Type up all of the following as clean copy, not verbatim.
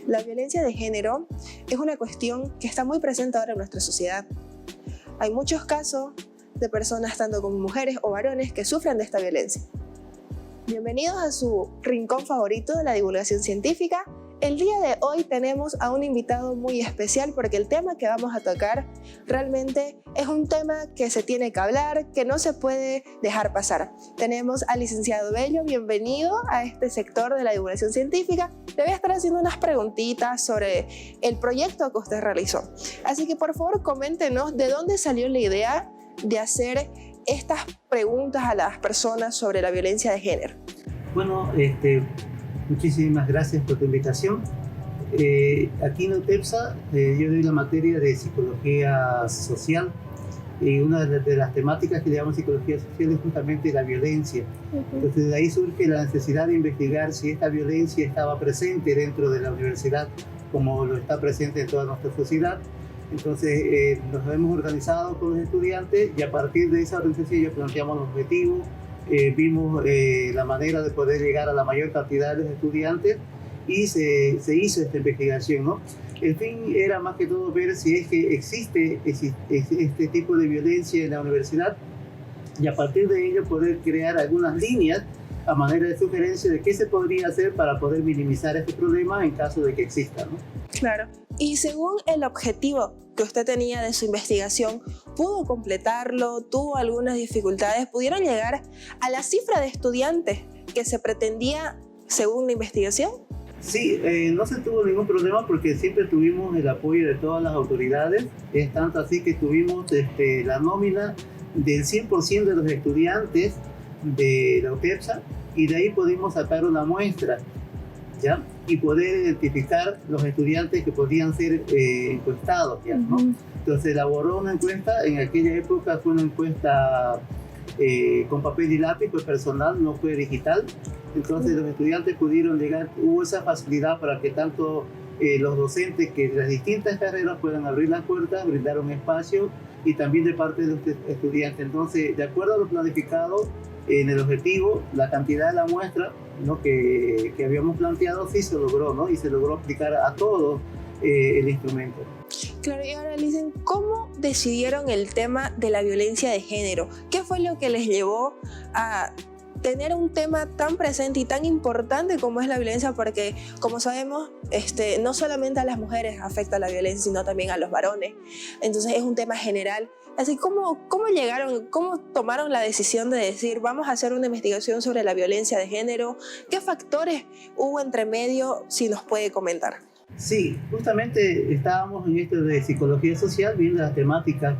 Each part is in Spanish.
La violencia de género es una cuestión que está muy presente ahora en nuestra sociedad. Hay muchos casos de personas, tanto como mujeres o varones, que sufren de esta violencia. Bienvenidos a su rincón favorito de la divulgación científica. El día de hoy tenemos a un invitado muy especial porque el tema que vamos a tocar realmente es un tema que se tiene que hablar, que no se puede dejar pasar. Tenemos al licenciado Bello, bienvenido a este sector de la divulgación científica. Le voy a estar haciendo unas preguntitas sobre el proyecto que usted realizó. Así que por favor coméntenos de dónde salió la idea de hacer estas preguntas a las personas sobre la violencia de género. Bueno, muchísimas gracias por tu invitación. Aquí en UTEPSA yo doy la materia de psicología social y una de las temáticas que llamamos psicología social es justamente la violencia. Entonces de ahí surge la necesidad de investigar si esta violencia estaba presente dentro de la universidad como lo está presente en toda nuestra sociedad. Entonces nos hemos organizado con los estudiantes y a partir de esa organización ya planteamos los objetivos, vimos la manera de poder llegar a la mayor cantidad de los estudiantes y se hizo esta investigación, ¿no? El fin era más que todo ver si es que existe este tipo de violencia en la universidad y a partir de ello poder crear algunas líneas a manera de sugerencia de qué se podría hacer para poder minimizar este problema en caso de que exista, ¿no? Claro. Y según el objetivo que usted tenía de su investigación, ¿pudo completarlo? ¿Tuvo algunas dificultades? ¿Pudieron llegar a la cifra de estudiantes que se pretendía según la investigación? Sí, no se tuvo ningún problema porque siempre tuvimos el apoyo de todas las autoridades. Es tanto así que tuvimos la nómina del 100% de los estudiantes de la UTEPSA y de ahí pudimos sacar una muestra, ¿ya? Y poder identificar los estudiantes que podían ser encuestados, ¿ya? ¿No? Entonces elaboró una encuesta, en aquella época fue una encuesta con papel y lápiz, fue personal, no fue digital. Entonces los estudiantes pudieron llegar, hubo esa facilidad para que tanto los docentes que de las distintas carreras puedan abrir las puertas, brindar un espacio y también de parte de los estudiantes. Entonces, de acuerdo a lo planificado, en el objetivo, la cantidad de la muestra, ¿no?, que habíamos planteado sí se logró, ¿no? Y se logró aplicar a todo el instrumento. Claro, y ahora dicen, ¿cómo decidieron el tema de la violencia de género? ¿Qué fue lo que les llevó a tener un tema tan presente y tan importante como es la violencia? Porque, como sabemos, no solamente a las mujeres afecta la violencia, sino también a los varones. Entonces es un tema general. Así, ¿cómo tomaron la decisión de decir, vamos a hacer una investigación sobre la violencia de género? ¿Qué factores hubo entre medio, si nos puede comentar? Sí, justamente estábamos en esto de psicología social, viendo las temáticas,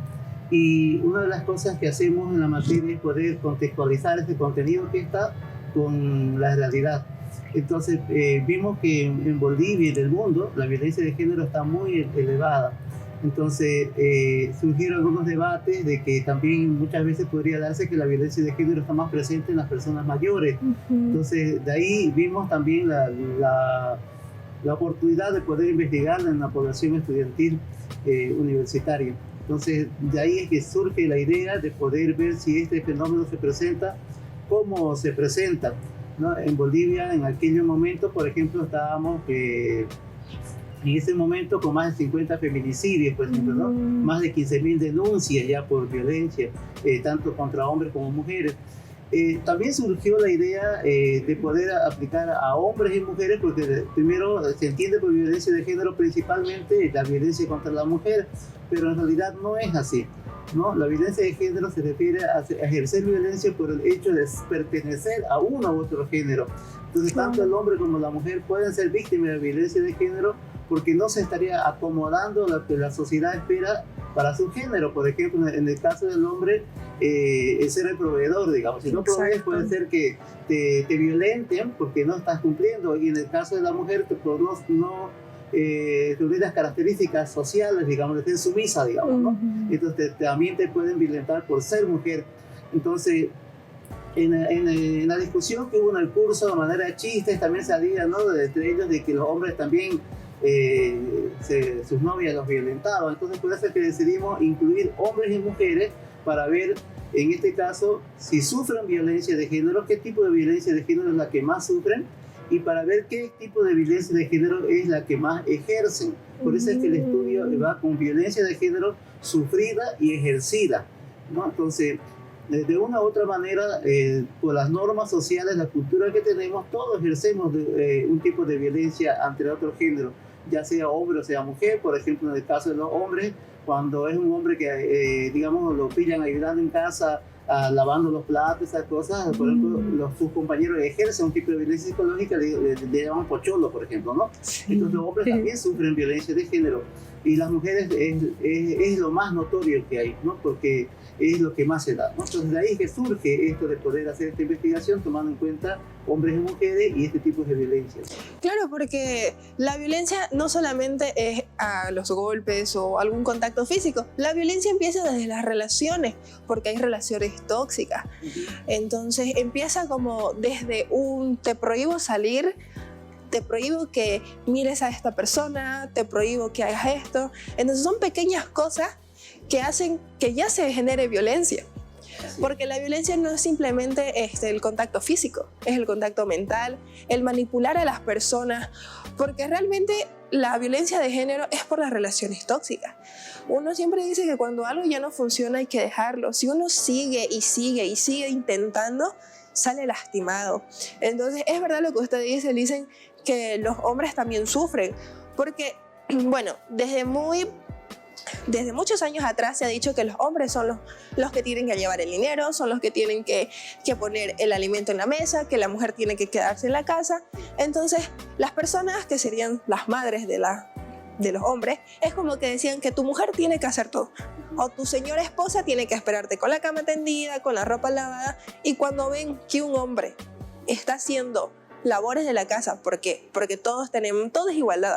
y una de las cosas que hacemos en la materia es poder contextualizar este contenido que está con la realidad. Entonces vimos que en Bolivia y en el mundo la violencia de género está muy elevada. Entonces surgieron algunos debates de que también muchas veces podría darse que la violencia de género está más presente en las personas mayores. Entonces de ahí vimos también la oportunidad de poder investigarla en la población estudiantil universitaria. Entonces de ahí es que surge la idea de poder ver si este fenómeno se presenta, cómo se presenta, ¿no? En Bolivia en aquel momento, por ejemplo, estábamos en ese momento con más de 50 feminicidios, por ejemplo, ¿no? Más de 15.000 denuncias ya por violencia, tanto contra hombres como mujeres. También surgió la idea de poder aplicar a hombres y mujeres, porque primero se entiende por violencia de género principalmente la violencia contra la mujer, pero en realidad no es así, ¿no? La violencia de género se refiere a ejercer violencia por el hecho de pertenecer a uno u otro género. Entonces, tanto el hombre como la mujer pueden ser víctimas de violencia de género porque no se estaría acomodando lo que la sociedad espera para su género. Por ejemplo, en el caso del hombre, el ser el proveedor, digamos. Si no provees, puede ser que te violenten porque no estás cumpliendo. Y en el caso de la mujer, no reúne las características sociales, digamos, de ser sumisa, digamos, ¿no? Entonces también te pueden violentar por ser mujer. Entonces, en la discusión que hubo en el curso, de manera de chistes, también salía, ¿no?, entre ellos de que los hombres también sus novias los violentaban. Entonces por eso es que decidimos incluir hombres y mujeres para ver, en este caso, si sufren violencia de género, qué tipo de violencia de género es la que más sufren y para ver qué tipo de violencia de género es la que más ejercen. Por eso es que el estudio va con violencia de género sufrida y ejercida, ¿no? Entonces, de una u otra manera, por las normas sociales, la cultura que tenemos, todos ejercemos un tipo de violencia ante el otro género, ya sea hombre o sea mujer. Por ejemplo, en el caso de los hombres, cuando es un hombre que, digamos, lo pillan ayudando en casa, lavando los platos, esas cosas, por ejemplo, sus compañeros ejercen un tipo de violencia psicológica, le llaman pocholo, por ejemplo, ¿no? Entonces los hombres también sufren violencia de género, y las mujeres es lo más notorio que hay, ¿no? Porque es lo que más se da, ¿no? Entonces de ahí es que surge esto de poder hacer esta investigación tomando en cuenta hombres y mujeres y este tipo de violencia. Claro, porque la violencia no solamente es a los golpes o algún contacto físico, la violencia empieza desde las relaciones, porque hay relaciones tóxicas. Entonces empieza como desde un te prohíbo salir, te prohíbo que mires a esta persona, te prohíbo que hagas esto. Entonces son pequeñas cosas que hacen que ya se genere violencia. Porque la violencia no es simplemente el contacto físico, es el contacto mental, el manipular a las personas, porque realmente la violencia de género es por las relaciones tóxicas. Uno siempre dice que cuando algo ya no funciona hay que dejarlo. Si uno sigue y sigue y sigue intentando, sale lastimado. Entonces es verdad lo que usted dice, dicen que los hombres también sufren, porque, bueno, desde muchos años atrás se ha dicho que los hombres son los que tienen que llevar el dinero, son los que tienen que poner el alimento en la mesa, que la mujer tiene que quedarse en la casa. Entonces, las personas que serían las madres de los hombres, es como que decían que tu mujer tiene que hacer todo, o tu señora esposa tiene que esperarte con la cama tendida, con la ropa lavada. Y cuando ven que un hombre está haciendo labores de la casa, ¿por qué? Porque todo es igualdad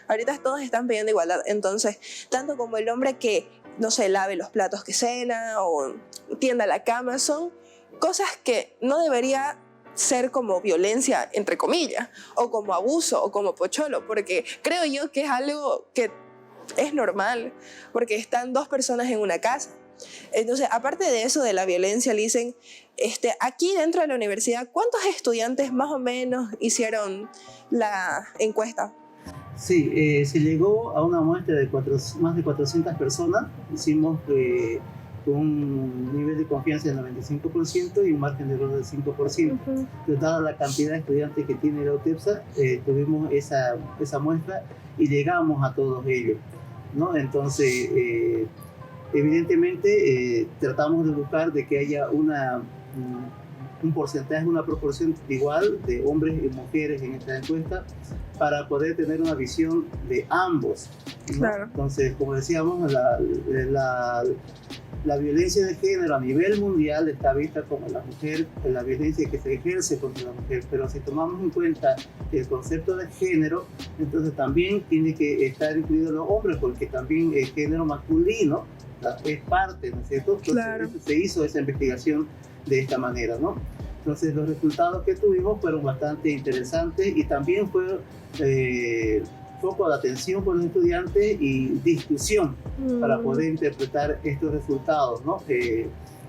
ahorita todos están pidiendo igualdad. Entonces, tanto como el hombre que, no sé, lave los platos que cena o tienda la cama, son cosas que no debería ser como violencia, entre comillas, o como abuso, o como pocholo, porque creo yo que es algo que es normal, porque están dos personas en una casa. Entonces, aparte de eso, de la violencia, le dicen, aquí dentro de la universidad, ¿cuántos estudiantes más o menos hicieron la encuesta? Sí, se llegó a una muestra de más de 400 personas. Hicimos con un nivel de confianza del 95% y un margen de error del 5%. Pero dada la cantidad de estudiantes que tiene la UTEPSA, tuvimos esa muestra y llegamos a todos ellos, ¿no? Entonces, evidentemente, tratamos de buscar de que haya un porcentaje, una proporción igual de hombres y mujeres en esta encuesta para poder tener una visión de ambos, ¿no? Claro. Entonces, como decíamos, la violencia de género a nivel mundial está vista como la violencia que se ejerce contra la mujer, pero si tomamos en cuenta el concepto de género, entonces también tiene que estar incluido los hombres, porque también el género masculino es parte, ¿no es cierto? Entonces, claro, se hizo esa investigación de esta manera, ¿no? Entonces los resultados que tuvimos fueron bastante interesantes y también fue foco de atención por los estudiantes y discusión para poder interpretar estos resultados, ¿no?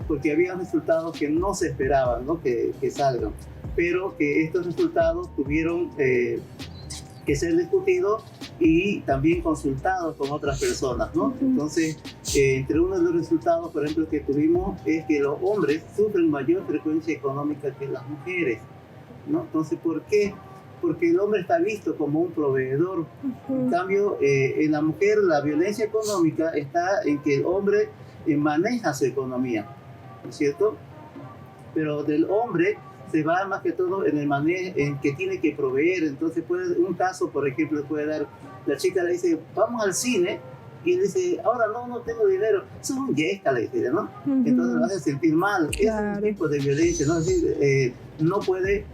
Porque había resultados que no se esperaban, ¿no? que salgan, pero que estos resultados tuvieron que ser discutidos y también consultados con otras personas, ¿no? Entonces, entre uno de los resultados, por ejemplo, que tuvimos es que los hombres sufren mayor frecuencia económica que las mujeres, ¿no? Entonces, ¿por qué? Porque el hombre está visto como un proveedor. En cambio, en la mujer la violencia económica está en que el hombre maneja su economía, ¿no es cierto? Pero del hombre se va más que todo en el manejo, en que tiene que proveer. Entonces, un caso, por ejemplo, puede dar, la chica le dice, vamos al cine, y él dice, ahora no tengo dinero. Eso es un yesca, le dice, ¿no? Entonces lo hace sentir mal. Claro. Es un tipo de violencia, ¿no? Es decir, no puede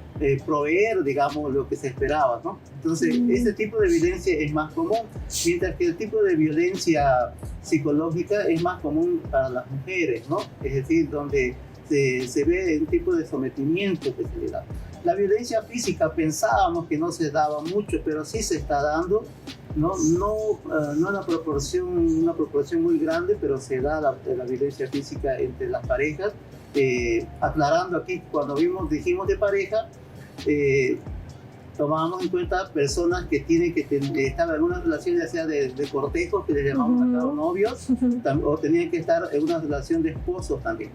proveer, digamos, lo que se esperaba, ¿no? Entonces, ese tipo de violencia es más común, mientras que el tipo de violencia psicológica es más común para las mujeres, ¿no? Es decir, donde se ve un tipo de sometimiento que se le da. La violencia física pensábamos que no se daba mucho, pero sí se está dando, no una proporción muy grande, pero se da la violencia física entre las parejas. Aclarando aquí, cuando dijimos de pareja, tomábamos en cuenta personas que tienen que estar en una relación ya sea de cortejo, que le llamamos acá novios, o tenían que estar en una relación de esposos también.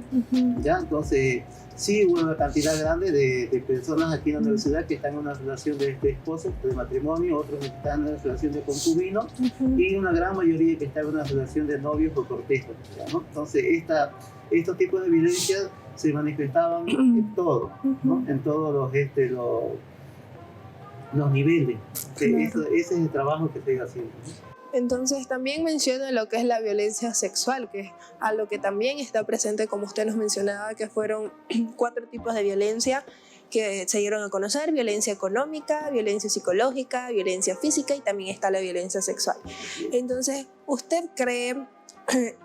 ¿Ya? Entonces, sí hubo una cantidad grande de personas aquí en la universidad que están en una relación de esposos, de matrimonio, otros que están en una relación de concubino, y una gran mayoría que está en una relación de novios o cortejos. ¿No? Entonces, estos tipos de violencias se manifestaban en todo, ¿no? En todos los niveles. Claro. Ese es el trabajo que estoy haciendo. Entonces también menciona lo que es la violencia sexual, que es a lo que también está presente, como usted nos mencionaba, que fueron 4 tipos de violencia que se dieron a conocer: violencia económica, violencia psicológica, violencia física y también está la violencia sexual. Entonces, ¿usted cree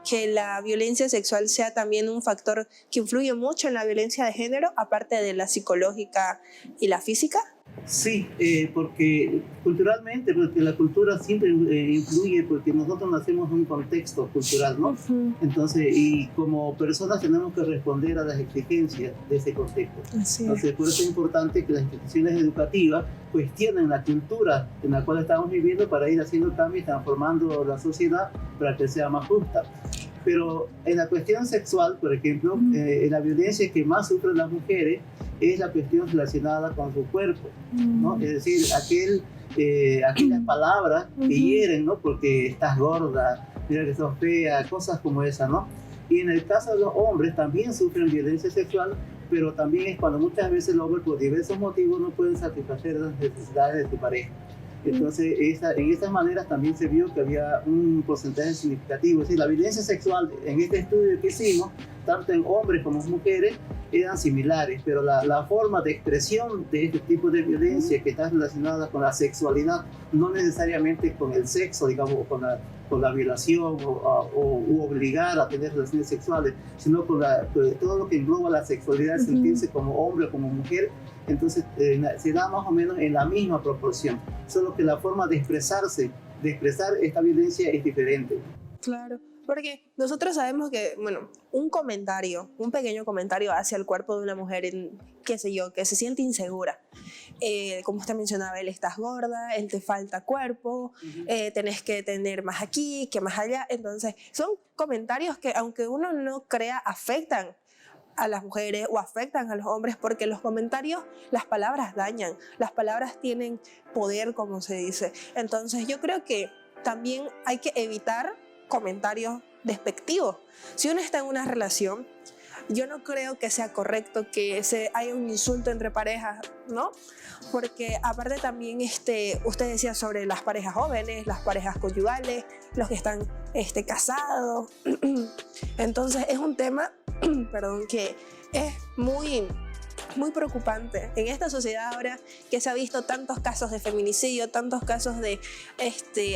que la violencia sexual sea también un factor que influye mucho en la violencia de género, aparte de la psicológica y la física? Sí, porque culturalmente, porque la cultura siempre influye, porque nosotros nacemos en un contexto cultural, ¿no? Entonces, y como personas tenemos que responder a las exigencias de ese contexto. Entonces, por eso es importante que las instituciones educativas cuestionen la cultura en la cual estamos viviendo para ir haciendo cambios, transformando la sociedad para que sea más justa. Pero en la cuestión sexual, por ejemplo, la violencia que más sufren las mujeres es la cuestión relacionada con su cuerpo, ¿no? Es decir, aquellas palabras que hieren, ¿no? Porque estás gorda, mira que sos fea, cosas como esa, ¿no? Y en el caso de los hombres también sufren violencia sexual, pero también es cuando muchas veces los hombres por diversos motivos no pueden satisfacer las necesidades de su pareja. Entonces, en estas maneras también se vio que había un porcentaje significativo. Es decir, la violencia sexual en este estudio que hicimos, tanto en hombres como en mujeres, eran similares, pero la forma de expresión de este tipo de violencia que está relacionada con la sexualidad, no necesariamente con el sexo, digamos, con la violación u obligar a tener relaciones sexuales, sino con todo lo que engloba la sexualidad, sentirse como hombre o como mujer. Entonces se da más o menos en la misma proporción, solo que la forma de expresar esta violencia es diferente. Claro, porque nosotros sabemos que, bueno, un pequeño comentario hacia el cuerpo de una mujer, qué sé yo, que se siente insegura. Como usted mencionaba, él estás gorda, él te falta cuerpo, tenés que tener más aquí, que más allá. Entonces, son comentarios que, aunque uno no crea, afectan a las mujeres o afectan a los hombres, porque los comentarios, las palabras dañan, las palabras tienen poder, como se dice. Entonces yo creo que también hay que evitar comentarios despectivos. Si uno está en una relación, yo no creo que sea correcto que haya un insulto entre parejas, ¿no? Porque aparte también usted decía sobre las parejas jóvenes, las parejas conyugales, los que están casados. Entonces es un tema que es muy preocupante en esta sociedad ahora, que se ha visto tantos casos de feminicidio, tantos casos de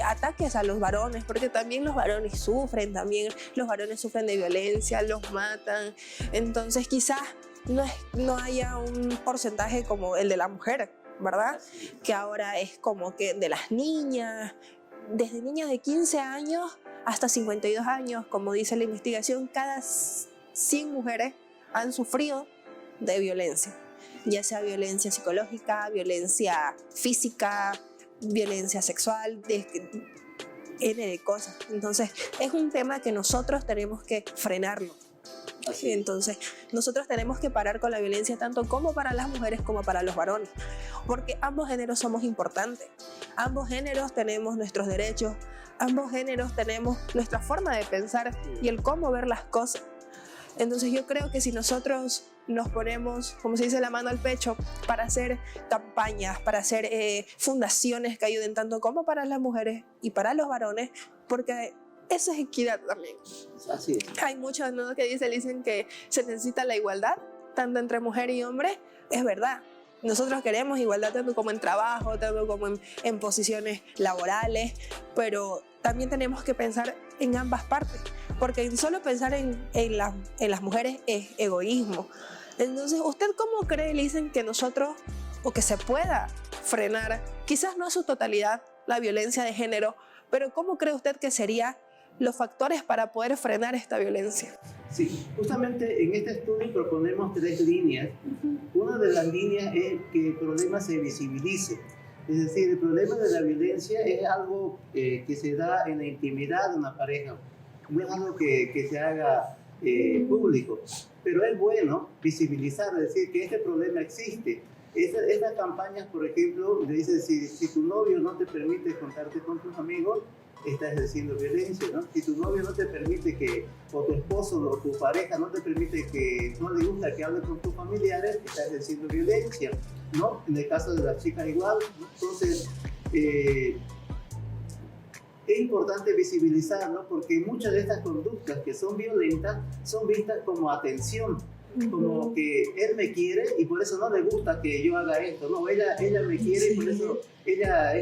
ataques a los varones, porque también los varones sufren de violencia, los matan. Entonces quizás no haya un porcentaje como el de la mujer, ¿verdad? Que ahora es como que de las niñas, desde niñas de 15 años hasta 52 años, como dice la investigación, cada 100 mujeres han sufrido de violencia, ya sea violencia psicológica, violencia física, violencia sexual, de cosas. Entonces es un tema que nosotros tenemos que frenarlo. Entonces nosotros tenemos que parar con la violencia, tanto como para las mujeres como para los varones, porque ambos géneros somos importantes, ambos géneros tenemos nuestros derechos, ambos géneros tenemos nuestra forma de pensar y el cómo ver las cosas. Entonces yo creo que si nosotros nos ponemos, como se dice, la mano al pecho para hacer campañas, para hacer fundaciones que ayuden tanto como para las mujeres y para los varones, porque eso es equidad también. Así es. Hay muchos, ¿no?, que dicen que se necesita la igualdad, tanto entre mujer y hombre. Es verdad. Nosotros queremos igualdad tanto como en trabajo, tanto como en posiciones laborales, pero también tenemos que pensar en ambas partes, porque solo pensar en las mujeres es egoísmo. Entonces, ¿usted cómo cree, dicen, que nosotros, o que se pueda frenar, quizás no a su totalidad, la violencia de género, pero cómo cree usted que serían los factores para poder frenar esta violencia? Sí, justamente en este estudio proponemos 3 líneas. Una de las líneas es que el problema se visibilice. Es decir, el problema de la violencia es algo que se da en la intimidad de una pareja. No es algo que se haga público. Pero es bueno visibilizar, es decir, que este problema existe. Estas campañas, por ejemplo, le dicen, si tu novio no te permite juntarte con tus amigos, estás ejerciendo violencia, ¿no? Si tu novio no te permite o tu esposo o tu pareja no te permite no le gusta que hables con tus familiares, estás ejerciendo violencia, ¿no? En el caso de las chicas igual, ¿no? Entonces, es importante visibilizarlo, ¿no? Porque muchas de estas conductas que son violentas son vistas como atención, como que él me quiere y por eso no le gusta que yo haga esto, no, ella me quiere y por eso ella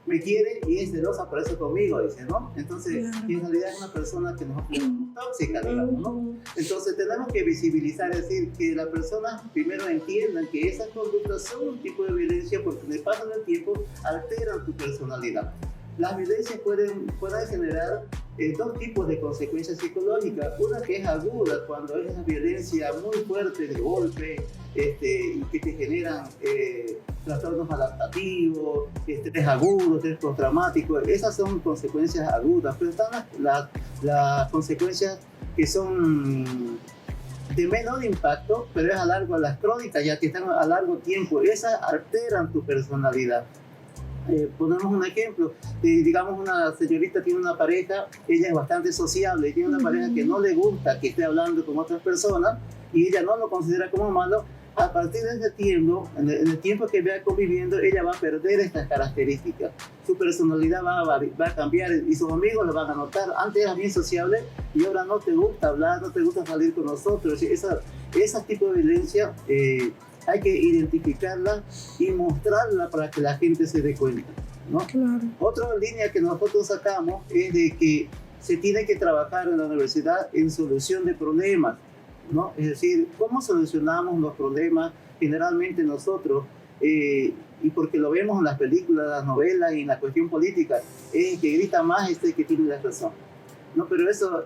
me quiere y es celosa por eso conmigo, dice, ¿no? Entonces, en realidad es una persona que nos es tóxica, digamos, ¿no? Entonces tenemos que visibilizar, es decir, que las personas primero entiendan que esas conductas son un tipo de violencia porque en el paso del tiempo alteran tu personalidad. Las violencias pueden generar 2 tipos de consecuencias psicológicas. Una que es aguda, cuando es una violencia muy fuerte de golpe, y que te generan trastornos adaptativos, estrés agudo, estrés postraumático. Esas son consecuencias agudas, pero están las consecuencias que son de menor impacto, pero es las crónicas, ya que están a largo tiempo. Esas alteran tu personalidad. Ponemos un ejemplo, digamos una señorita tiene una pareja, ella es bastante sociable, tiene una pareja que no le gusta que esté hablando con otras personas y ella no lo considera como malo. A partir de ese tiempo, en el tiempo que vea conviviendo, ella va a perder estas características. Su personalidad va a cambiar y sus amigos lo van a notar. Antes eras bien sociable y ahora no te gusta hablar, no te gusta salir con nosotros. Ese tipo de violencia hay que identificarla y mostrarla para que la gente se dé cuenta, ¿no? Claro. Otra línea que nosotros sacamos es de que se tiene que trabajar en la universidad en solución de problemas, ¿no? Es decir, ¿cómo solucionamos los problemas? Generalmente nosotros, y porque lo vemos en las películas, las novelas y en la cuestión política, es que grita más que tiene la razón, ¿no? Pero eso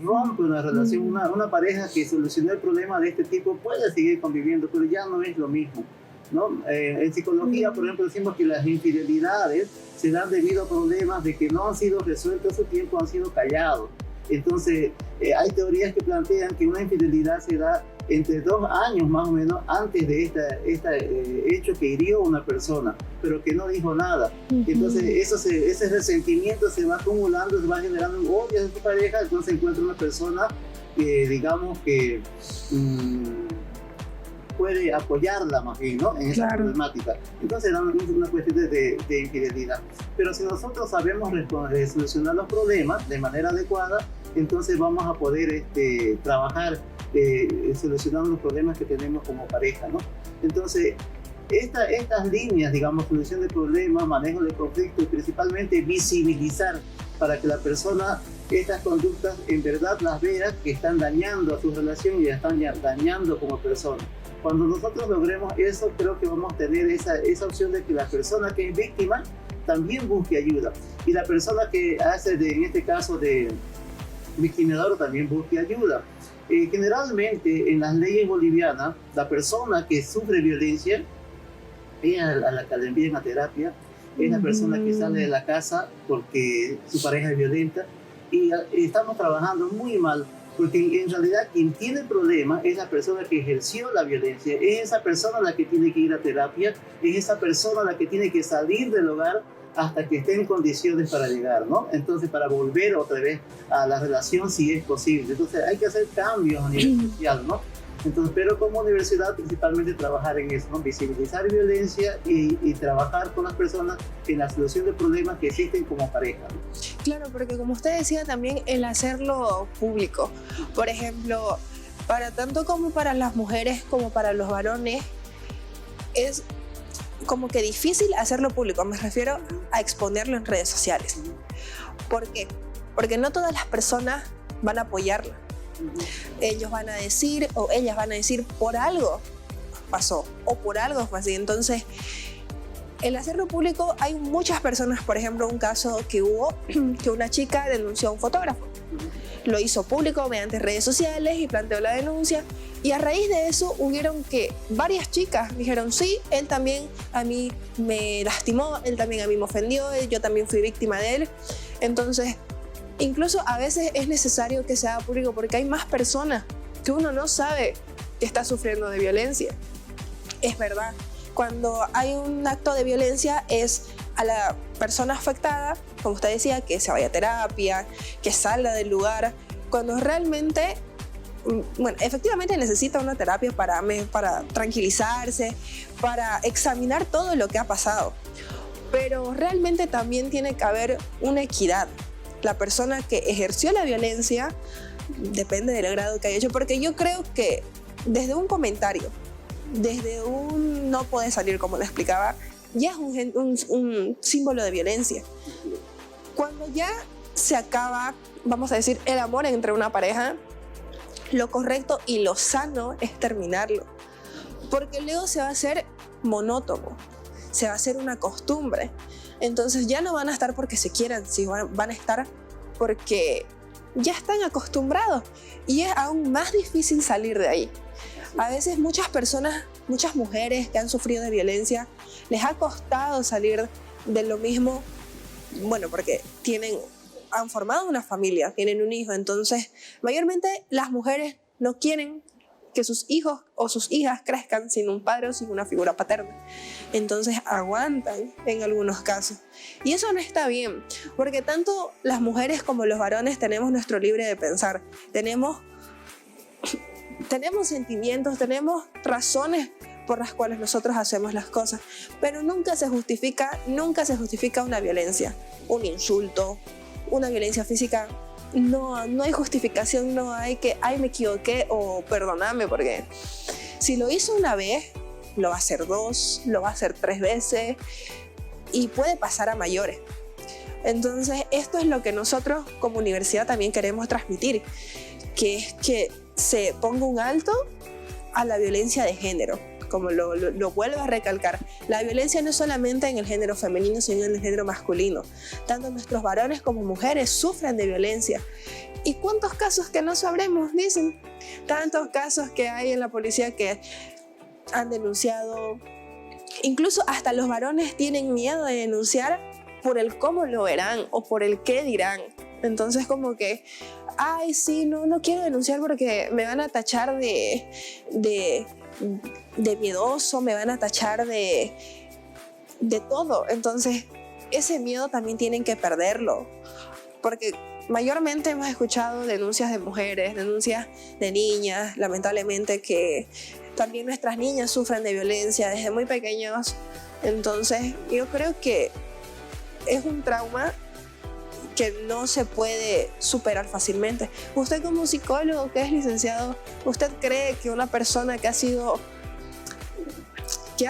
rompe una relación. Una pareja que solucionó el problema de este tipo puede seguir conviviendo, pero ya no es lo mismo, ¿no? En psicología, por ejemplo, decimos que las infidelidades se dan debido a problemas de que no han sido resueltos a su tiempo, han sido callados. Entonces, hay teorías que plantean que una infidelidad se da entre 2 años más o menos antes de este hecho que hirió a una persona, pero que no dijo nada. Entonces ese resentimiento se va acumulando, se va generando un odio de su pareja, entonces encuentra una persona que digamos que puede apoyarla más bien, ¿no? En esa problemática. Entonces es una cuestión de infidelidad. Pero si nosotros sabemos solucionar los problemas de manera adecuada, entonces vamos a poder trabajar solucionando los problemas que tenemos como pareja, ¿no? Entonces, estas líneas, digamos, solución de problemas, manejo de conflictos y principalmente visibilizar para que la persona estas conductas en verdad las vea que están dañando a su relación y la están dañando como persona. Cuando nosotros logremos eso, creo que vamos a tener esa opción de que la persona que es víctima también busque ayuda y la persona que hace, en este caso, de victimizador también busque ayuda. Generalmente en las leyes bolivianas, la persona que sufre violencia es a la que le envían a terapia, es la persona que sale de la casa porque su pareja es violenta y estamos trabajando muy mal porque en realidad quien tiene el problema es la persona que ejerció la violencia, es esa persona la que tiene que ir a terapia, es esa persona la que tiene que salir del hogar hasta que esté en condiciones para llegar, ¿no? Entonces, para volver otra vez a la relación si es posible. Entonces, hay que hacer cambios a nivel social, ¿no? Entonces, pero como universidad, principalmente trabajar en eso, ¿no? Visibilizar violencia y trabajar con las personas en la solución de problemas que existen como pareja, ¿no? Claro, porque como usted decía también, el hacerlo público. Por ejemplo, para tanto como para las mujeres como para los varones, es como que difícil hacerlo público, me refiero a exponerlo en redes sociales. ¿Por qué? Porque no todas las personas van a apoyarla. Ellos van a decir, o ellas van a decir, por algo pasó, o por algo fue así. Entonces, el hacerlo público, hay muchas personas, por ejemplo, un caso que hubo, que una chica denunció a un fotógrafo. Lo hizo público mediante redes sociales y planteó la denuncia. Y a raíz de eso hubieron que varias chicas dijeron, sí, él también a mí me lastimó, él también a mí me ofendió, yo también fui víctima de él. Entonces, incluso a veces es necesario que se haga público porque hay más personas que uno no sabe que está sufriendo de violencia. Es verdad, cuando hay un acto de violencia es a la persona afectada, como usted decía, que se vaya a terapia, que salga del lugar, cuando realmente, bueno, efectivamente necesita una terapia para tranquilizarse, para examinar todo lo que ha pasado. Pero realmente también tiene que haber una equidad. La persona que ejerció la violencia depende del grado que haya hecho, porque yo creo que desde un comentario, desde un no puede salir, como le explicaba, ya es un símbolo de violencia. Cuando ya se acaba, vamos a decir, el amor entre una pareja, lo correcto y lo sano es terminarlo, porque luego se va a hacer monótono, se va a hacer una costumbre. Entonces ya no van a estar porque se quieran, sino van a estar porque ya están acostumbrados y es aún más difícil salir de ahí. A veces muchas personas, muchas mujeres que han sufrido de violencia, les ha costado salir de lo mismo, bueno, porque han formado una familia, tienen un hijo, entonces mayormente las mujeres no quieren que sus hijos o sus hijas crezcan sin un padre o sin una figura paterna. Entonces aguantan en algunos casos. Y eso no está bien, porque tanto las mujeres como los varones tenemos nuestro libre de pensar, tenemos sentimientos, tenemos razones por las cuales nosotros hacemos las cosas, pero nunca se justifica una violencia, un insulto, una violencia física. No hay justificación, no hay que, ay, me equivoqué o perdóname, porque si lo hizo una vez, lo va a hacer 2, lo va a hacer 3 veces y puede pasar a mayores. Entonces, esto es lo que nosotros como universidad también queremos transmitir, que es que se ponga un alto a la violencia de género. Como lo vuelvo a recalcar, la violencia no es solamente en el género femenino, sino en el género masculino. Tanto nuestros varones como mujeres sufren de violencia. ¿Y cuántos casos que no sabremos? Dicen, tantos casos que hay en la policía que han denunciado. Incluso hasta los varones tienen miedo de denunciar por el cómo lo verán o por el qué dirán. Entonces como que, ay, sí, no quiero denunciar porque me van a tachar de miedoso, me van a tachar de todo. Entonces ese miedo también tienen que perderlo, porque mayormente hemos escuchado denuncias de mujeres, denuncias de niñas, lamentablemente que también nuestras niñas sufren de violencia desde muy pequeños. Entonces yo creo que es un trauma que no se puede superar fácilmente. Usted como psicólogo que es licenciado, ¿usted cree que una persona que ha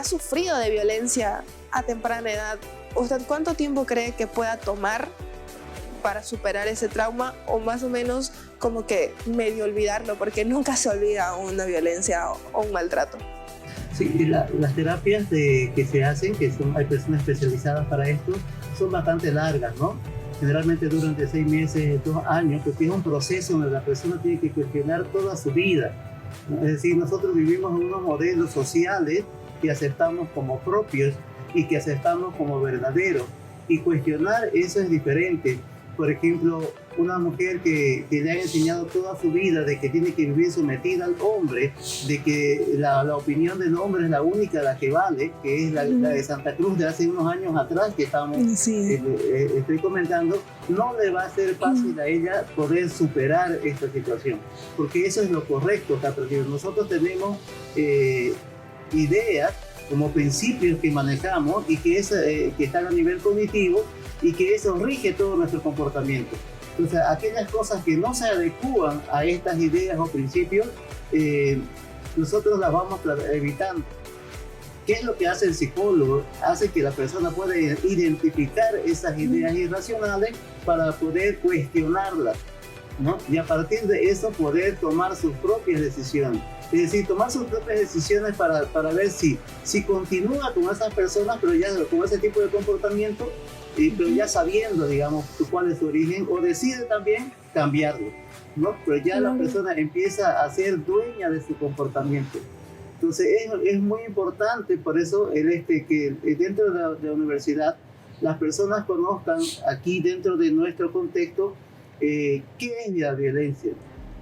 sufrido de violencia a temprana edad, ¿usted cuánto tiempo cree que pueda tomar para superar ese trauma o más o menos como que medio olvidarlo? Porque nunca se olvida una violencia o un maltrato. Sí, las terapias que se hacen, hay personas especializadas para esto, son bastante largas, ¿no? Generalmente duran de 6 meses, 2 años, porque es un proceso donde la persona tiene que cuestionar toda su vida, ¿no? Es decir, nosotros vivimos en unos modelos sociales que aceptamos como propios y que aceptamos como verdaderos, y cuestionar eso es diferente. Por ejemplo, una mujer que le han enseñado toda su vida de que tiene que vivir sometida al hombre, de que la opinión del hombre es la única, la que vale, que es la de Santa Cruz de hace unos años atrás que estoy comentando, no le va a ser fácil a ella poder superar esta situación, porque eso es lo correcto, porque nosotros tenemos ideas como principios que manejamos y que están a nivel cognitivo y que eso rige todo nuestro comportamiento. Entonces, aquellas cosas que no se adecúan a estas ideas o principios, nosotros las vamos evitando. ¿Qué es lo que hace el psicólogo? Hace que la persona pueda identificar esas ideas irracionales para poder cuestionarlas, ¿no? Y a partir de eso poder tomar sus propias decisiones. Es decir, tomar sus propias decisiones para ver si continúa con esas personas, pero ya con ese tipo de comportamiento, pero ya sabiendo, digamos, cuál es su origen, o decide también cambiarlo, ¿no? Pero ya la persona empieza a ser dueña de su comportamiento. Entonces es muy importante, por eso que dentro de la universidad las personas conozcan aquí dentro de nuestro contexto qué es la violencia.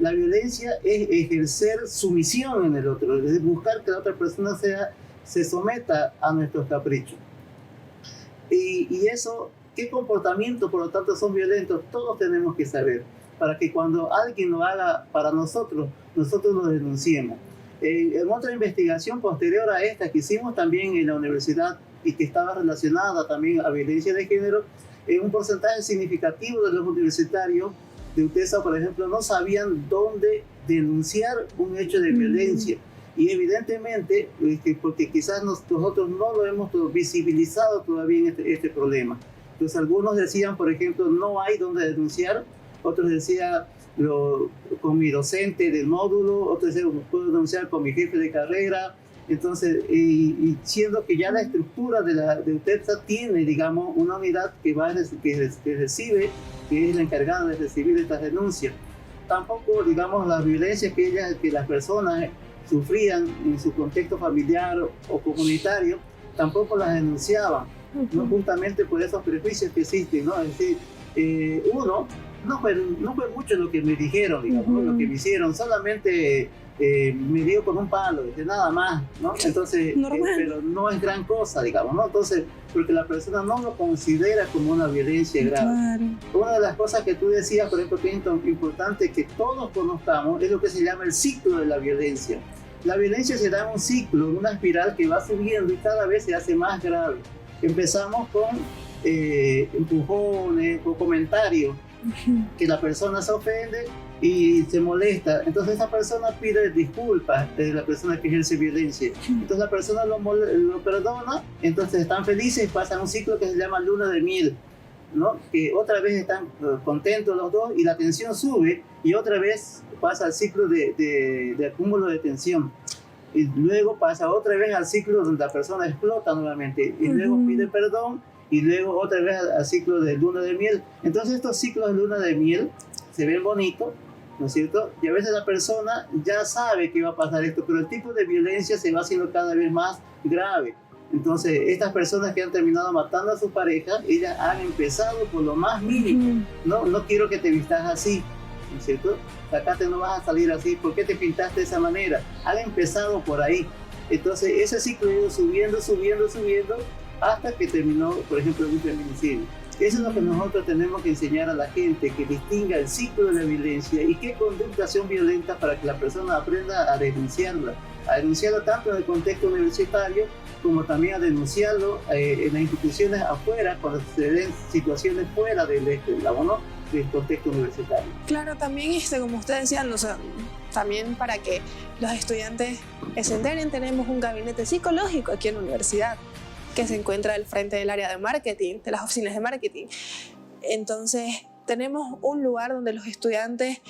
La violencia es ejercer sumisión en el otro, es buscar que la otra persona se someta a nuestros caprichos. Y eso, ¿qué comportamientos por lo tanto son violentos? Todos tenemos que saber, para que cuando alguien lo haga para nosotros, nosotros lo denunciemos. En otra investigación posterior a esta que hicimos también en la universidad y que estaba relacionada también a violencia de género, un porcentaje significativo de los universitarios de UTESA, por ejemplo, no sabían dónde denunciar un hecho de violencia. Y evidentemente, porque quizás nosotros no lo hemos visibilizado todavía en este problema. Entonces algunos decían, por ejemplo, no hay dónde denunciar, otros decían con mi docente del módulo, otros decían, puedo denunciar con mi jefe de carrera. Entonces, y siendo que ya la estructura de UTESA tiene, digamos, una unidad que recibe, que es la encargada de recibir estas denuncias. Tampoco, digamos, las violencias que las personas sufrían en su contexto familiar o comunitario, tampoco las denunciaban, ¿no? Justamente por esos prejuicios que existen, ¿no? Es decir, uno, no fue mucho lo que me dijeron, digamos, lo que me hicieron, solamente me dio con un palo, nada más, ¿no? Entonces, pero no es gran cosa, digamos, ¿no? Entonces, porque la persona no lo considera como una violencia grave. Claro. Una de las cosas que tú decías, por ejemplo, que es importante que todos conozcamos, es lo que se llama el ciclo de la violencia. La violencia se da en un ciclo, en una espiral que va subiendo y cada vez se hace más grave. Empezamos con empujones o comentarios, que la persona se ofende y se molesta, entonces esa persona pide disculpas de la persona que ejerce violencia, entonces la persona lo perdona, entonces están felices y pasan un ciclo que se llama luna de miel, ¿no? Que otra vez están contentos los dos y la tensión sube y otra vez pasa el ciclo de acúmulo de tensión y luego pasa otra vez al ciclo donde la persona explota nuevamente y luego pide perdón y luego otra vez al ciclo de luna de miel. Entonces estos ciclos de luna de miel se ven bonitos, ¿no es cierto? Y a veces la persona ya sabe que va a pasar esto, pero el tipo de violencia se va haciendo cada vez más grave. Entonces estas personas que han terminado matando a su pareja, ellas han empezado por lo más mínimo. No quiero que te vistas así, ¿no es cierto? Acá no vas a salir así, ¿por qué te pintaste de esa manera? Han empezado por ahí. Entonces ese ciclo ha ido subiendo, hasta que terminó, por ejemplo, en un feminicidio. Eso es lo que nosotros tenemos que enseñar a la gente, que distinga el ciclo de la violencia y qué conductas son violentas para que la persona aprenda a denunciarla tanto en el contexto universitario como también a denunciarlo en las instituciones afuera, cuando se den situaciones fuera del contexto universitario. Claro, también como ustedes decían, o sea, también para que los estudiantes se enteren, tenemos un gabinete psicológico aquí en la universidad que se encuentra al frente del área de marketing, de las oficinas de marketing. Entonces, tenemos un lugar donde los estudiantes,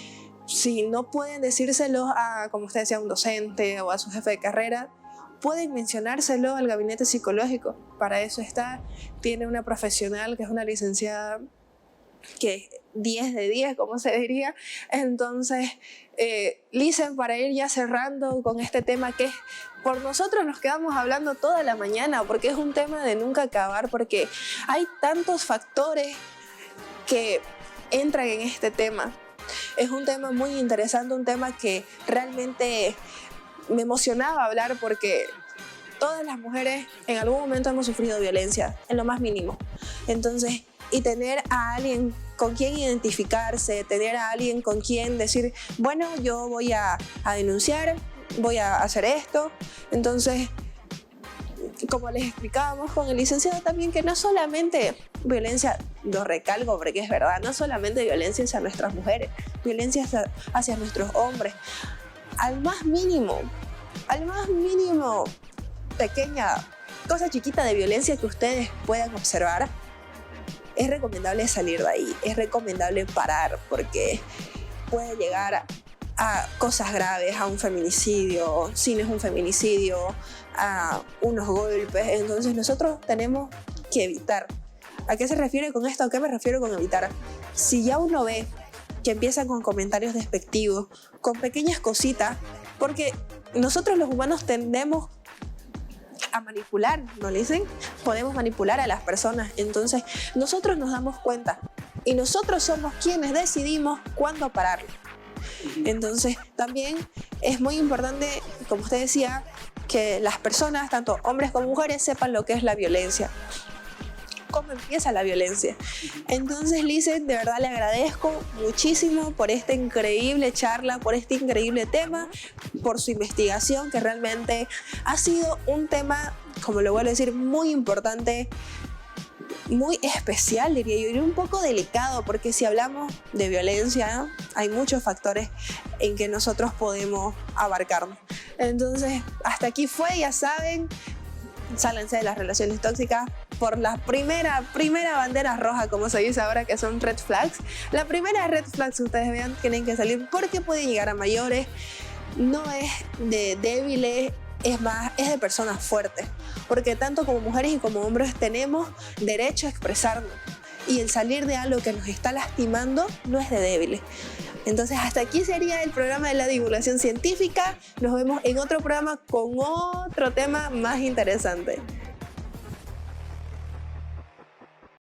si no pueden decírselo a, como usted decía, a un docente o a su jefe de carrera, pueden mencionárselo al gabinete psicológico. Para eso tiene una profesional que es una licenciada que es 10 de 10, como se diría. Entonces, Licen, para ir ya cerrando con este tema que por nosotros nos quedamos hablando toda la mañana, porque es un tema de nunca acabar, porque hay tantos factores que entran en este tema. Es un tema muy interesante, un tema que realmente me emocionaba hablar, porque todas las mujeres en algún momento hemos sufrido violencia, en lo más mínimo. Entonces, y tener a alguien con quien identificarse, tener a alguien con quien decir, bueno, yo voy a denunciar, voy a hacer esto. Entonces, como les explicábamos con el licenciado también, que no solamente violencia, lo recalco porque es verdad, no solamente violencia hacia nuestras mujeres, violencia hacia nuestros hombres. Al más mínimo, pequeña cosa chiquita de violencia que ustedes puedan observar, es recomendable salir de ahí, es recomendable parar, porque puede llegar a cosas graves, a un feminicidio, si no es un feminicidio, a unos golpes. Entonces nosotros tenemos que evitar ¿A qué se refiere con esto? ¿A qué me refiero con evitar? Si ya uno ve que empiezan con comentarios despectivos, con pequeñas cositas, porque nosotros los humanos tendemos a manipular, ¿no le dicen? Podemos manipular a las personas, entonces nosotros nos damos cuenta y nosotros somos quienes decidimos cuándo pararlo. Entonces también es muy importante, como usted decía, que las personas, tanto hombres como mujeres, sepan lo que es la violencia. Cómo empieza la violencia. Entonces, Lizeth, de verdad le agradezco muchísimo por esta increíble charla, por este increíble tema, por su investigación, que realmente ha sido un tema, como lo vuelvo a decir, muy importante, muy especial, diría yo, y un poco delicado, porque si hablamos de violencia, hay muchos factores en que nosotros podemos abarcarnos. Entonces, hasta aquí fue, ya saben, sálense de las relaciones tóxicas por la primera bandera roja, como se dice ahora, que son red flags. La primera red flags que ustedes vean tienen que salir porque pueden llegar a mayores. No es de débiles, es de personas fuertes, porque tanto como mujeres y como hombres tenemos derecho a expresarnos, y el salir de algo que nos está lastimando no es de débiles. Entonces hasta aquí sería el programa de la divulgación científica. Nos vemos en otro programa con otro tema más interesante.